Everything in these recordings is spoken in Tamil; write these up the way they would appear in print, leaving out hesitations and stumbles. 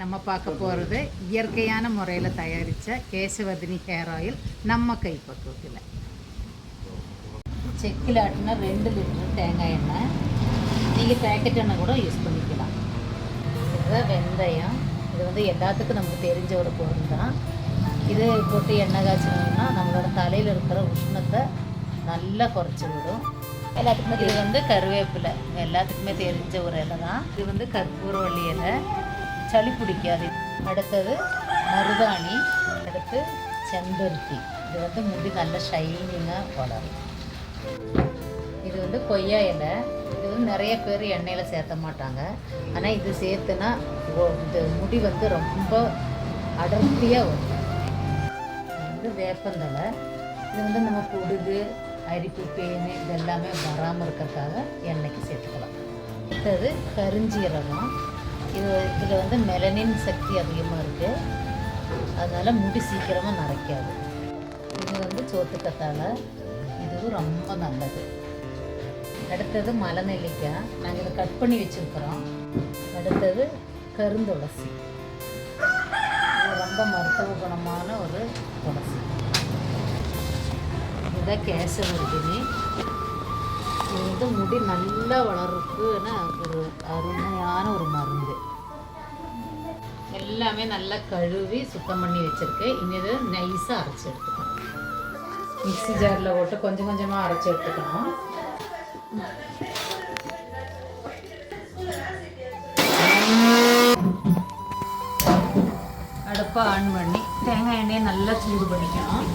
நம்ம பார்க்க போகிறது இயற்கையான முறையில் தயாரித்த கேசவர்தினி ஹேர் ஆயில் நம்ம கைப்பக்குவத்தில். செக்கில் ஆட்டினா 2 லிட்டர் தேங்காய் எண்ணெய், நீங்கள் பேக்கெட் எண்ணெய் கூட யூஸ் பண்ணிக்கலாம். இதுதான் வெந்தயம். இது எல்லாத்துக்கும் நமக்கு தெரிஞ்ச ஒரு பொருள் தான். இது போட்டு எண்ணெய் காய்ச்சணும்னா நம்மளோட தலையில் இருக்கிற உஷ்ணத்தை நல்லா குறைச்சி விடும். எல்லாத்துக்குமே இது கருவேப்பிலை, எல்லாத்துக்குமே தெரிஞ்ச ஒரு இலை தான். இது கற்பூரவள்ளி இலை, சளி பிடிக்காது. அடுத்தது மருதாணி, அடுத்து செம்பருத்தி. இது முடி நல்ல ஷைனிங்காக வளரும். இது கொய்யா இலை. இது நிறைய பேர் எண்ணெயில் சேர்த்த மாட்டாங்க, ஆனால் இது சேர்த்துனா இந்த முடி ரொம்ப அடர்த்தியாக வரும். இது வேப்பந்தலை. இது நம்ம பொடுகு, அரிப்பு, பேனு இதெல்லாமே வராமல் இருக்கிறதுக்காக எண்ணெய்க்கு சேர்த்துக்கலாம். அடுத்தது கருஞ்சீரகம். இதில் மெலனின் சக்தி அதிகமாக இருக்குது, அதனால் முடி சீக்கிரமாக நரைக்காது. இது சோத்துக்கத்தாழை. இதுவும் ரொம்ப நல்லது. அடுத்தது மலை நெல்லிக்காய், நாங்கள் இதை கட் பண்ணி வச்சுருக்குறோம். அடுத்தது கருந்துளசி. இது ரொம்ப மருத்துவ குணமான ஒரு துளசி. இதுதான் கேசவர்தினி. இது முடி நல்லா வளர்றதுக்குன்னு ஒரு அருமையான ஒரு மருந்து. எல்லாமே நல்லா கழுவி சுத்தம் பண்ணி வச்சுருக்கேன். இனி இது நைஸாக அரைச்சி எடுத்துக்கணும். மிக்ஸி ஜாரில் போட்டு கொஞ்சம் கொஞ்சமாக அரைச்சி எடுத்துக்கணும். அடுப்பை ஆன் பண்ணி தேங்காய் எண்ணெயை நல்லா சூடு பண்ணிக்கணும்.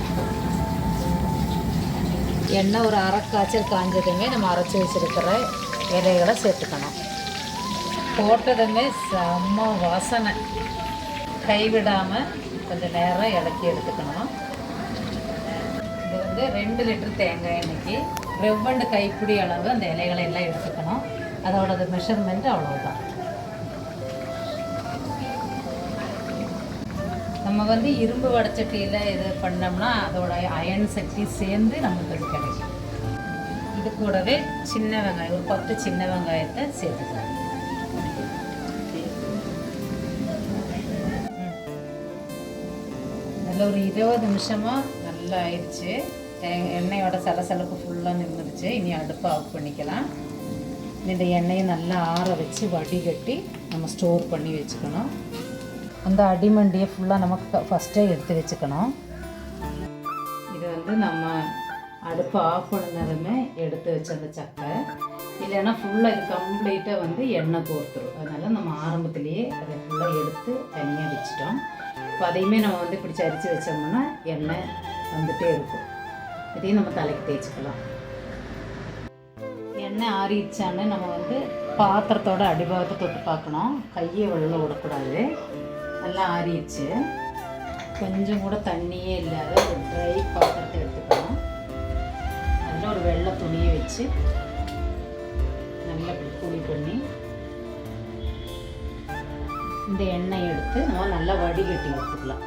எண்ணெய் ஒரு அரை காய்ச்சல் காஞ்சதுமே நம்ம அரைச்சி வச்சுருக்கிற இலைகளை சேர்த்துக்கணும். போட்டதுமே செம்ம வாசனை. கைவிடாமல் கொஞ்சம் நேரம் இலக்கி எடுத்துக்கணும். இது 2 லிட்டர் தேங்காய் எண்ணெய்க்கு 2 கைப்பிடி அளவு அந்த இலைகளை எல்லாம் எடுத்துக்கணும். அதோட மெஷர்மெண்ட் அவ்வளோதான். நம்ம இரும்பு வடச்சட்டியில் இது பண்ணோம்னா அதோட அயன் சக்தி சேர்ந்து நமக்கு அது கிடைக்கும். இது கூடவே சின்ன வெங்காயம், ஒரு 10 சின்ன வெங்காயத்தை சேர்த்துக்கலாம். நல்ல ஒரு 20 நிமிஷமாக நல்லா ஆயிடுச்சு. எண்ணெயோட சலசலப்பு ஃபுல்லாக நின்றுடுச்சு. இனி அடுப்பை ஆஃப் பண்ணிக்கலாம். இந்த எண்ணெயை நல்லா ஆற வச்சு வடிகட்டி நம்ம ஸ்டோர் பண்ணி வச்சுக்கணும். அந்த அடிமண்டியை ஃபுல்லாக நமக்கு ஃபஸ்ட்டே எடுத்து வச்சுக்கணும். இது நம்ம அடுப்பை ஆஃப் பண்ணதுமே எடுத்து வச்ச அந்த சக்கை, இல்லைன்னா ஃபுல்லாக இது கம்ப்ளீட்டாக எண்ணெய் கோர்த்துரும். அதனால் நம்ம ஆரம்பத்துலேயே அதை ஃபுல்லாக எடுத்து தனியாக வச்சுட்டோம். இப்போ அதையுமே நம்ம இப்படி சரித்து வச்சோம்னா எண்ணெய் வந்துகிட்டே இருக்கும். இதையும் நம்ம தலைக்கு தேய்ச்சிக்கலாம். எண்ணெய் ஆறிடுச்சான்னு நம்ம பாத்திரத்தோட அடிபாகத்தை தொட்டு பார்க்கணும். கையை வெள்ள விடக்கூடாது. நல்லா ஆறிடுச்சு. கொஞ்சம் கூட தண்ணியே இல்லாத ஒரு ட்ரை பாத்திரத்தை எடுத்துக்கணும். அதில் ஒரு வெள்ளை துணியை வச்சு நல்லா இப்படி குழி பண்ணி இந்த எண்ணெய் எடுத்து நம்ம நல்லா வடிகட்டி எடுத்துக்கலாம்.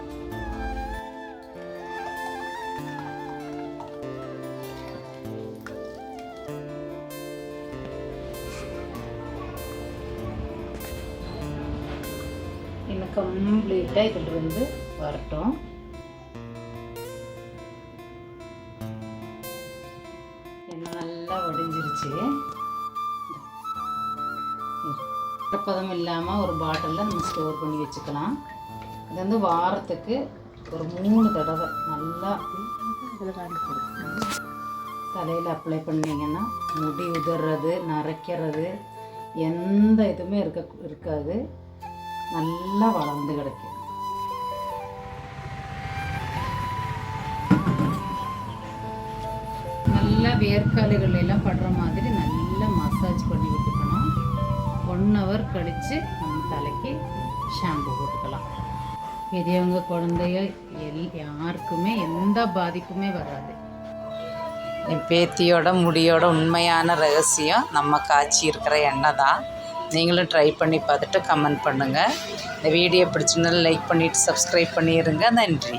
இன்னும் கம்ப்ளீட்டாக இதில் வரட்டும். எண்ணெய் நல்லா வடிஞ்சிருச்சு. பதம் இல்லாமல் ஒரு பாட்டிலில் நம்ம ஸ்டோர் பண்ணி வச்சுக்கலாம். இது வாரத்துக்கு ஒரு 3 தடவை நல்லா தலையில் அப்ளை பண்ணிங்கன்னா முடி உதறது, நரைக்கிறது எந்த இதுவுமே இருக்காது. நல்லா வளர்ந்து கிடைக்கும். நல்லா வேர்க்காலைகள் எல்லாம் படுற மாதிரி நல்லா மசாஜ் பண்ணி விட்டுக்கணும். 1 ஹவர் கழித்து நம்ம தலைக்கு ஷாம்பு போட்டுக்கலாம். பெரியவங்க, குழந்தைய யாருக்குமே எந்த பாதிப்புமே வராது. என் பேத்தியோட முடியோட உண்மையான ரகசியம் நம்ம காய்ச்சி இருக்கிற எண்ணெய் தான். நீங்களும் ட்ரை பண்ணி பார்த்துட்டு கமெண்ட் பண்ணுங்கள். இந்த வீடியோ பிடிச்சிருந்தாலும் லைக் பண்ணிவிட்டு சப்ஸ்கிரைப் பண்ணிடுங்க. நன்றி.